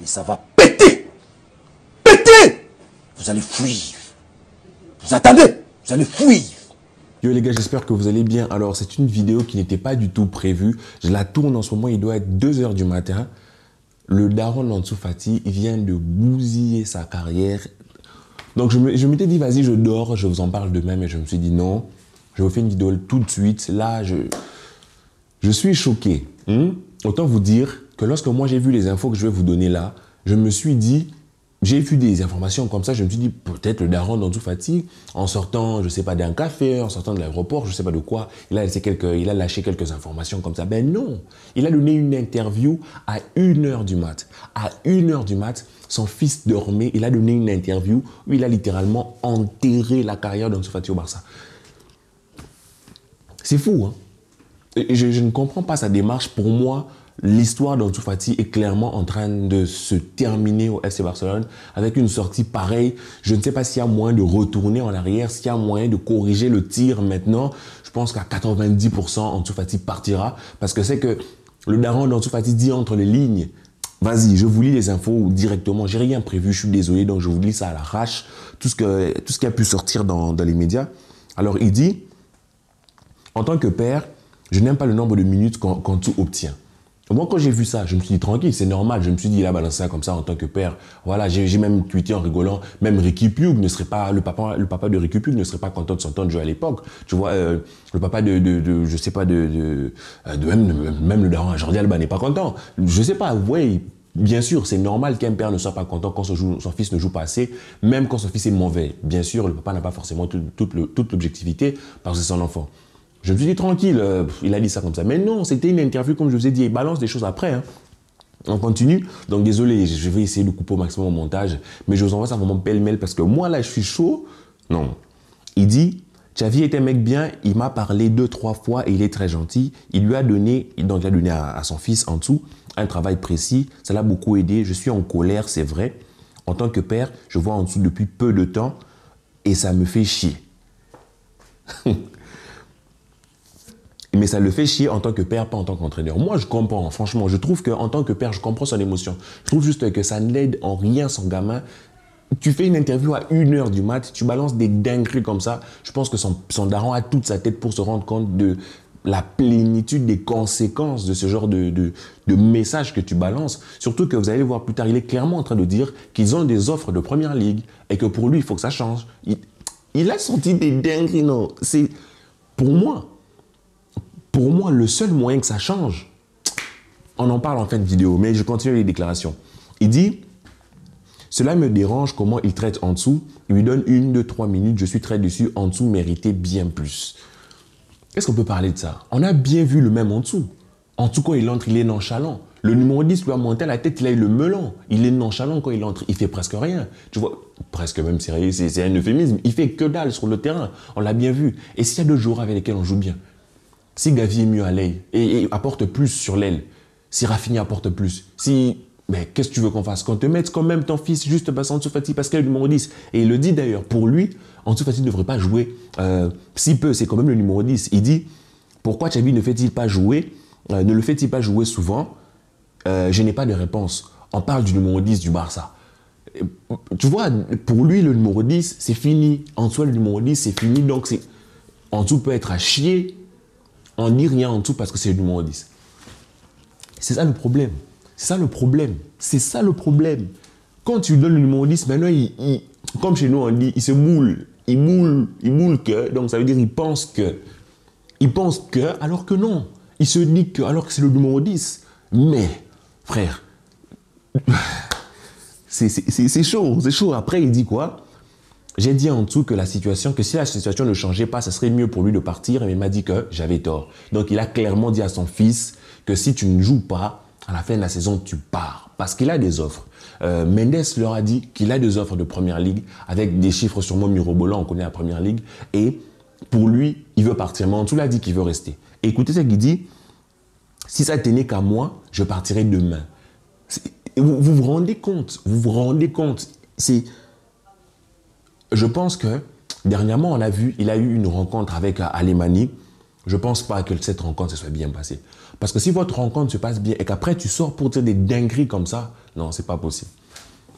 Et ça va péter. Péter. Vous allez fuir. Vous attendez. Vous allez fuir. Yo les gars, j'espère que vous allez bien. Alors, c'est une vidéo qui n'était pas du tout prévue. Je la tourne en ce moment, il doit être 2 h du matin. Le daron Ansou Fati vient de bousiller sa carrière. Donc, je m'étais dit, vas-y, je dors, je vous en parle demain. Mais je me suis dit, non, je vous fais une vidéo tout de suite. Là, je suis choqué. Autant vous dire que lorsque moi, j'ai vu les infos que je vais vous donner là, je me suis dit, j'ai vu des informations comme ça, je me suis dit, peut-être le daron d'Ansou Fati, en sortant, je sais pas, d'un café, en sortant de l'aéroport, je sais pas de quoi, il a lâché quelques informations comme ça. Ben non, il a donné une interview à 1 h du mat. À 1 h du mat, son fils dormait, il a donné une interview où il a littéralement enterré la carrière d'Ansou Fati au Barça. C'est fou, hein? Je ne comprends pas sa démarche. Pour moi, l'histoire d'Ansou Fati est clairement en train de se terminer au FC Barcelone avec une sortie pareille. Je ne sais pas s'il y a moyen de retourner en arrière, s'il y a moyen de corriger le tir maintenant. Je pense qu'à 90%, Ansou Fati partira parce que c'est que le daron d'Ansou Fati dit entre les lignes. Vas-y, je vous lis les infos directement. J'ai rien prévu, je suis désolé, donc je vous lis ça à l'arrache. Tout ce qui a pu sortir dans les médias. Alors, il dit, en tant que père, je n'aime pas le nombre de minutes qu'Ansou obtient. Moi, quand j'ai vu ça, je me suis dit, tranquille, c'est normal. Je me suis dit, il a balancé ça comme ça en tant que père. Voilà, j'ai même tweeté en rigolant. Même Ricky Pugh ne serait pas, le papa de Ricky Pugh ne serait pas content de s'entendre jouer à l'époque. Tu vois, le papa je sais pas, même le daron à Jordi Alba n'est pas content. Je sais pas, oui, bien sûr, c'est normal qu'un père ne soit pas content quand son fils ne joue pas assez, même quand son fils est mauvais. Bien sûr, le papa n'a pas forcément toute l'objectivité parce que c'est son enfant. Je me suis dit, tranquille, il a dit ça comme ça. Mais non, c'était une interview, comme je vous ai dit, il balance des choses après. Hein. On continue. Donc, désolé, je vais essayer de couper au maximum au montage. Mais je vous envoie ça vraiment pêle-mêle parce que moi, là, je suis chaud. Non. Il dit, Xavi est un mec bien, il m'a parlé 2-3 fois et il est très gentil. Il lui a donné, donc il a donné à son fils en dessous un travail précis. Ça l'a beaucoup aidé. Je suis en colère, c'est vrai. En tant que père, je vois en dessous depuis peu de temps et ça me fait chier. Mais ça le fait chier en tant que père, pas en tant qu'entraîneur. Moi, je comprends, franchement. Je trouve qu'en tant que père, je comprends son émotion. Je trouve juste que ça n'aide en rien son gamin. Tu fais une interview à 1 h du mat, tu balances des dingueries comme ça. Je pense que son daron a toute sa tête pour se rendre compte de la plénitude des conséquences de ce genre de message que tu balances. Surtout que vous allez voir plus tard, il est clairement en train de dire qu'ils ont des offres de première ligue et que pour lui, il faut que ça change. Il a sorti des dingueries, non. C'est pour moi, le seul moyen que ça change, on en parle en fin de vidéo, mais je continue les déclarations. Il dit, cela me dérange comment il traite Ansou. Il lui donne 1, 2, 3 minutes, je suis très déçu. Ansou méritait bien plus. Qu'est-ce qu'on peut parler de ça? On a bien vu le même Ansou. Ansou, quand il entre, il est nonchalant. Le numéro 10 lui a monté à la tête, il a eu le melon. Il est nonchalant quand il entre, il fait presque rien. Tu vois, presque même, c'est un euphémisme. Il fait que dalle sur le terrain, on l'a bien vu. Et s'il y a 2 joueurs avec lesquels on joue bien, si Gavi est mieux à l'aile et apporte plus sur l'aile, si Rafinha apporte plus, qu'est-ce que tu veux qu'on fasse? Qu'on te mette quand même ton fils juste parce Ansou Fati parce qu'il est le numéro 10. Et il le dit d'ailleurs, pour lui, Ansou Fati ne devrait pas jouer si peu, c'est quand même le numéro 10. Il dit, pourquoi Xavi ne le fait-il pas jouer souvent? Je n'ai pas de réponse. On parle du numéro 10 du Barça. Tu vois, pour lui, le numéro 10, c'est fini. En soi, le numéro 10, c'est fini. Donc, Ansou peut être à chier. On n'y rien en dessous parce que c'est le numéro 10. C'est ça le problème. C'est ça le problème. C'est ça le problème. Quand tu lui donnes le numéro 10, maintenant, comme chez nous, on dit, il se moule. Il moule que. Donc, ça veut dire il pense que. Il pense que, alors que non. Il se dit que, alors que c'est le numéro 10. Mais, frère, c'est chaud. C'est chaud. Après, il dit quoi? J'ai dit en dessous que si la situation ne changeait pas, ça serait mieux pour lui de partir, mais il m'a dit que j'avais tort. Donc, il a clairement dit à son fils que si tu ne joues pas, à la fin de la saison, tu pars. Parce qu'il a des offres. Mendes leur a dit qu'il a des offres de Première Ligue avec des chiffres sûrement mirobolants, on connaît la Première Ligue. Et pour lui, il veut partir. Mais en dessous, il a dit qu'il veut rester. Et écoutez ce qu'il dit. Si ça tenait qu'à moi, je partirais demain. Vous vous rendez compte? Vous vous rendez compte? Je pense que dernièrement, on a vu, il a eu une rencontre avec Alemani. Je ne pense pas que cette rencontre se soit bien passée. Parce que si votre rencontre se passe bien et qu'après tu sors pour dire des dingueries comme ça, Non, c'est pas possible.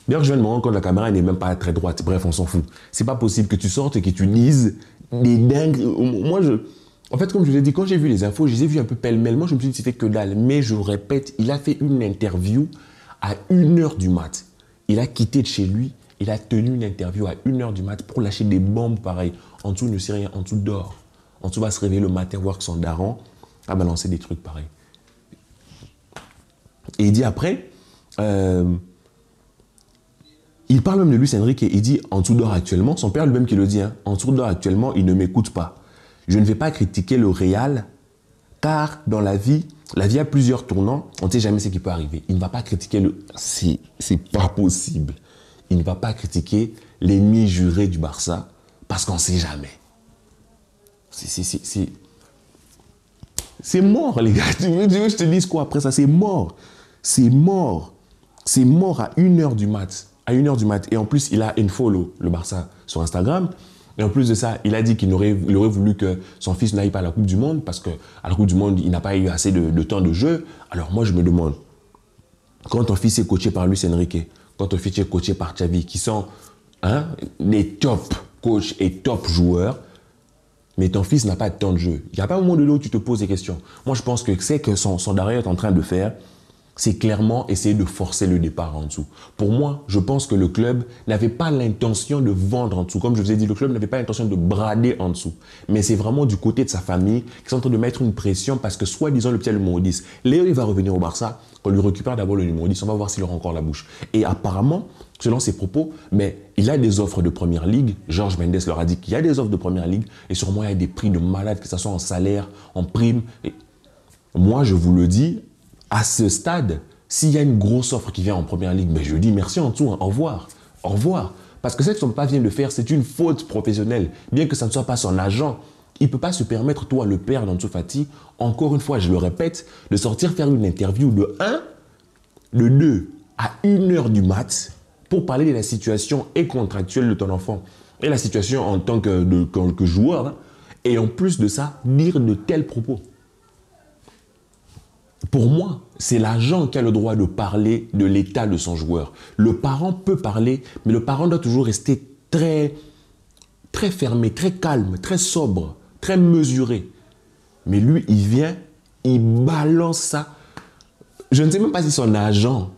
D'ailleurs, je viens de me rendre compte que la caméra n'est même pas très droite. Bref, on s'en fout. C'est pas possible que tu sortes et que tu lises des dingues. Moi, en fait, comme je vous ai dit, quand j'ai vu les infos, je les ai vus un peu pêle-mêle. Moi, je me suis dit que c'était que dalle. Mais je répète, il a fait une interview à 1h du mat. Il a quitté de chez lui. Il a tenu une interview à 1h du mat pour lâcher des bombes pareilles. En dessous, ne sait rien. En dessous, dort. En dessous, va se réveiller le matin, voir que son daron a balancé des trucs pareils. Et il dit après... il parle même de Luis Enrique et il dit en dessous d'or actuellement, son père lui-même qui le dit, hein, en dessous d'or actuellement, il ne m'écoute pas. Je ne vais pas critiquer le Real car dans la vie a plusieurs tournants, on ne sait jamais ce qui peut arriver. Il ne va pas critiquer le... C'est pas possible. Il ne va pas critiquer l'ennemi juré du Barça parce qu'on ne sait jamais. C'est mort les gars. Tu veux que je te dise quoi après ça? C'est mort. C'est mort. C'est mort à 1h du mat. À 1h du mat. Et en plus, il a unfollow le Barça sur Instagram. Et en plus de ça, il a dit qu'il aurait voulu que son fils n'aille pas à la Coupe du Monde parce qu'à la Coupe du Monde, il n'a pas eu assez de temps de jeu. Alors moi, je me demande, quand ton fils est coaché par Luis Enrique, quand ton fils est coaché par Xavi, qui sont les top coachs et top joueurs, mais ton fils n'a pas de temps de jeu. Il n'y a pas un moment donné où tu te poses des questions. Moi, je pense que c'est que son daron est en train de faire, c'est clairement essayer de forcer le départ en dessous. Pour moi, je pense que le club n'avait pas l'intention de vendre en dessous. Comme je vous ai dit, le club n'avait pas l'intention de brader en dessous. Mais c'est vraiment du côté de sa famille qui sont en train de mettre une pression parce que soi-disant, le petit a le numéro 10. Léo, il va revenir au Barça. On lui récupère d'abord le numéro 10. On va voir s'il aura encore la bouche. Et apparemment, selon ses propos, mais il a des offres de première ligue. George Mendes leur a dit qu'il y a des offres de première ligue. Et sûrement, il y a des prix de malade, que ce soit en salaire, en prime. Et moi, je vous le dis, à ce stade, s'il y a une grosse offre qui vient en première ligue, mais je dis merci en dessous, hein, au revoir. Au revoir. Parce que ce que son papa vient de faire, c'est une faute professionnelle. Bien que ça ne soit pas son agent, il ne peut pas se permettre, toi, le père d'Ansu Fati, encore une fois, je le répète, de sortir faire une interview de 1, de 2 à 1h du mat pour parler de la situation et contractuelle de ton enfant et la situation en tant que joueur. Hein, et en plus de ça, dire de tels propos. Pour moi, c'est l'agent qui a le droit de parler de l'état de son joueur. Le parent peut parler, mais le parent doit toujours rester très fermé, très calme, très sobre, très mesuré. Mais lui, il vient, il balance ça. Je ne sais même pas si son agent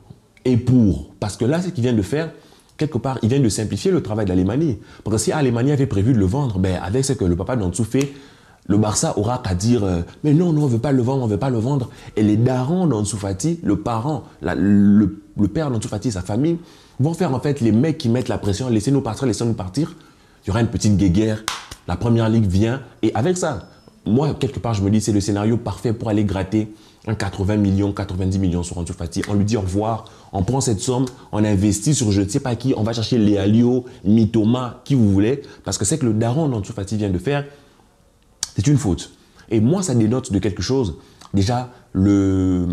est pour. Parce que là, ce qu'il vient de faire, quelque part, il vient de simplifier le travail d'Alemany. Parce que si Alemany avait prévu de le vendre, avec ce que le papa d'Ansu fait, le Barça aura qu'à dire « Mais non, on ne veut pas le vendre, on ne veut pas le vendre. » Et les darons d'Ansu Fati, le parent, le père d'Ansu Fati et sa famille, vont faire en fait les mecs qui mettent la pression, laissez-nous partir, laissez-nous partir. Il y aura une petite guéguerre, la première ligue vient. Et avec ça, moi, quelque part, je me dis c'est le scénario parfait pour aller gratter un 80 millions, 90 millions sur Ansu Fati. On lui dit au revoir, on prend cette somme, on investit sur je ne sais pas qui, on va chercher Léalio, Mitoma, qui vous voulez. Parce que c'est que le daron d'Ansu Fati vient de faire, c'est une faute. Et moi, ça dénote de quelque chose. Déjà, le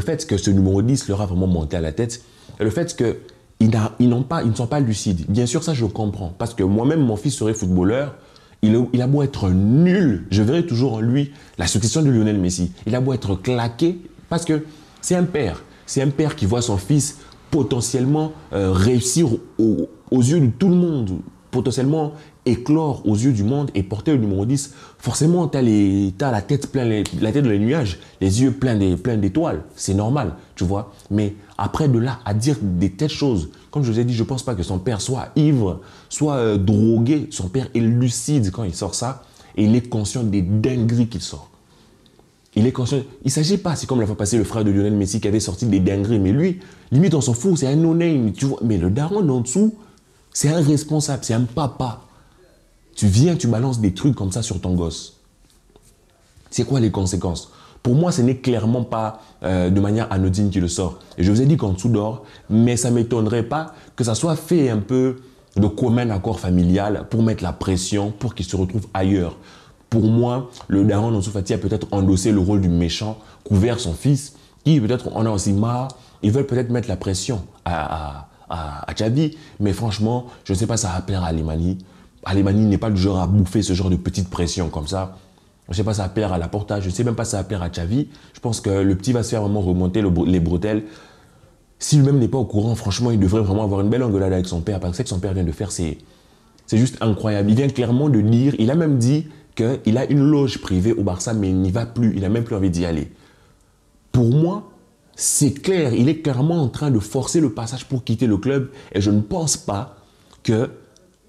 fait que ce numéro 10 leur a vraiment monté à la tête, et le fait qu'ils ne sont pas lucides. Bien sûr, ça, je comprends. Parce que moi-même, mon fils serait footballeur, il a beau être nul, je verrai toujours en lui la succession de Lionel Messi. Il a beau être claqué, parce que c'est un père. C'est un père qui voit son fils potentiellement réussir aux yeux de tout le monde, potentiellement éclore aux yeux du monde et porter le numéro 10, forcément, tu as la tête dans les nuages, les yeux pleins d'étoiles. C'est normal, tu vois. Mais après de là, à dire des telles choses, comme je vous ai dit, je ne pense pas que son père soit ivre, soit drogué. Son père est lucide quand il sort ça et il est conscient des dingueries qu'il sort. Il est conscient. Il ne s'agit pas, c'est comme la fois passée, le frère de Lionel Messi qui avait sorti des dingueries. Mais lui, limite, on s'en fout, c'est un no-name, tu vois. Mais le daron en dessous, c'est un responsable, c'est un papa. Tu viens, tu balances des trucs comme ça sur ton gosse. C'est quoi les conséquences? Pour moi, ce n'est clairement pas de manière anodine qu'il le sort. Et je vous ai dit qu'en dessous d'or, mais ça ne m'étonnerait pas que ça soit fait un peu de commun accord familial pour mettre la pression pour qu'il se retrouve ailleurs. Pour moi, le daron d'Ansu Fati a peut-être endossé le rôle du méchant, couvert son fils, qui peut-être en a aussi marre. Ils veulent peut-être mettre la pression à Xavi, mais franchement, je ne sais pas si ça va plaire à Alemany. Alemany n'est pas du genre à bouffer ce genre de petite pression comme ça. Je ne sais pas si ça va plaire à Laporta, je ne sais même pas si ça va plaire à Xavi. Je pense que le petit va se faire vraiment remonter les bretelles. Si lui-même n'est pas au courant, franchement, il devrait vraiment avoir une belle engueulade avec son père, parce que ce que son père vient de faire, c'est juste incroyable. Il vient clairement de dire, il a même dit qu'il a une loge privée au Barça, mais il n'y va plus, il n'a même plus envie d'y aller. Pour moi, c'est clair, il est clairement en train de forcer le passage pour quitter le club, et je ne pense pas que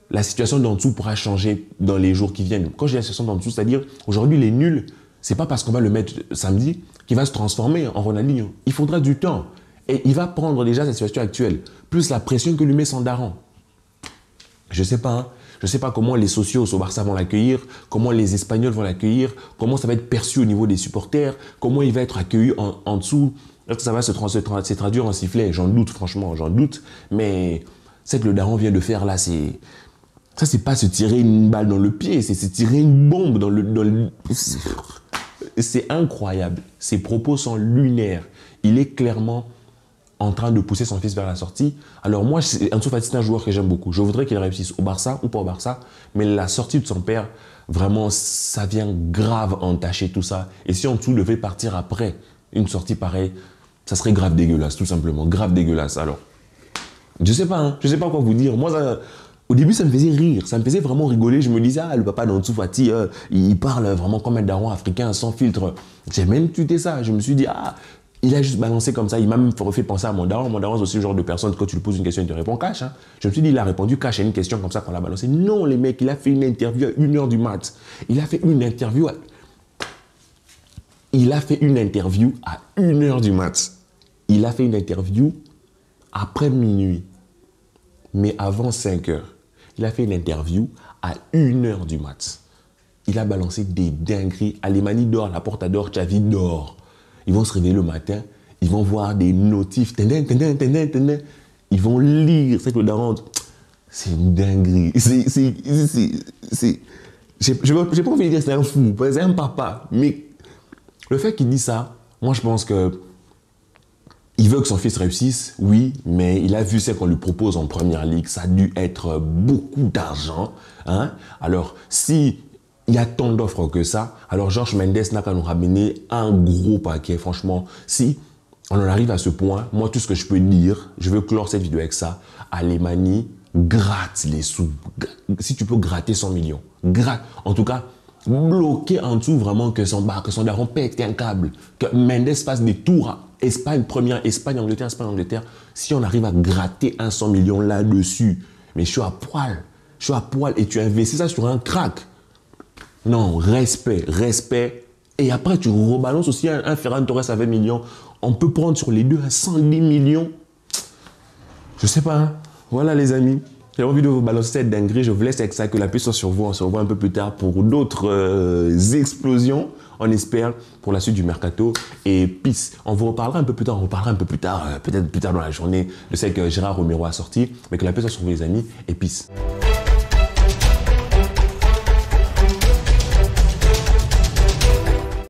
la situation d'en dessous pourra changer dans les jours qui viennent. Quand je dis la situation d'en dessous, c'est-à-dire, aujourd'hui, il est nul, c'est pas parce qu'on va le mettre samedi qu'il va se transformer en Ronaldinho. Il faudra du temps. Et il va prendre déjà sa situation actuelle, plus la pression que lui met son daron. Je sais pas, hein. Je sais pas comment les socios au Barça vont l'accueillir, comment les Espagnols vont l'accueillir, comment ça va être perçu au niveau des supporters, comment il va être accueilli en dessous. Est-ce que ça va se traduire en sifflet? J'en doute, franchement, j'en doute. Mais ce que le daron vient de faire là, c'est pas se tirer une balle dans le pied, c'est se tirer une bombe dans le... C'est incroyable. Ses propos sont lunaires. Il est clairement en train de pousser son fils vers la sortie. Alors moi, Ansu Fati, c'est un joueur que j'aime beaucoup. Je voudrais qu'il réussisse au Barça ou pas au Barça, mais la sortie de son père, vraiment, ça vient grave entacher tout ça. Et si Ansu devait partir après une sortie pareille, ça serait grave dégueulasse, tout simplement. Grave dégueulasse. Alors, je sais pas, hein. Je sais pas quoi vous dire. Moi, au début, ça me faisait rire, ça me faisait vraiment rigoler. Je me disais, ah, le papa d'Ansu Fati, il parle vraiment comme un daron africain, sans filtre. J'ai même tué ça. Je me suis dit, ah, il a juste balancé comme ça. Il m'a même fait penser à mon daron. Mon daron, c'est aussi le genre de personne, quand tu lui poses une question, il te répond cash. Hein. Je me suis dit, il a répondu cash à une question comme ça qu'on l'a balancé. Non, les mecs, il a fait une interview à 1h du mat. Il a fait une interview à 1h du mat. Il a fait une interview après minuit, mais avant 5h. Il a fait une interview à 1h du mat. Il a balancé des dingueries. Alemani dort, la Porta dort, Xavi dort. Ils vont se réveiller le matin, ils vont voir des notifs, ils vont lire, c'est que le daron, c'est une dinguerie. J'ai pas envie de dire que c'est un fou, c'est un papa. Mais le fait qu'il dit ça, moi je pense que il veut que son fils réussisse, oui, mais il a vu ce qu'on lui propose en première ligue. Ça a dû être beaucoup d'argent. Hein? Alors, si il y a tant d'offres que ça, alors George Mendes n'a qu'à nous ramener un gros paquet. Franchement, si on en arrive à ce point, moi, tout ce que je peux dire, je veux clore cette vidéo avec ça. Alemani, gratte les sous. Si tu peux gratter 100 millions, gratte. En tout cas, bloquer en dessous vraiment que son daron pète un câble, que Mendes fasse des tours à Espagne, première Espagne, Angleterre, Espagne, Angleterre. Si on arrive à gratter 100 millions là-dessus, mais je suis à poil et tu investis ça sur un crack. Non, respect. Et après, tu rebalances aussi un Ferran Torres à 20 millions. On peut prendre sur les deux à 110 millions. Je sais pas. Hein. Voilà les amis. J'ai envie de vous balancer cette dinguerie. Je vous laisse avec ça, que la paix soit sur vous. On se revoit un peu plus tard pour d'autres explosions. On espère pour la suite du mercato. Et peace. On vous reparlera un peu plus tard. Peut-être plus tard dans la journée. Je sais que Gérard Romero a sorti. Mais que la paix soit sur vous les amis. Et peace.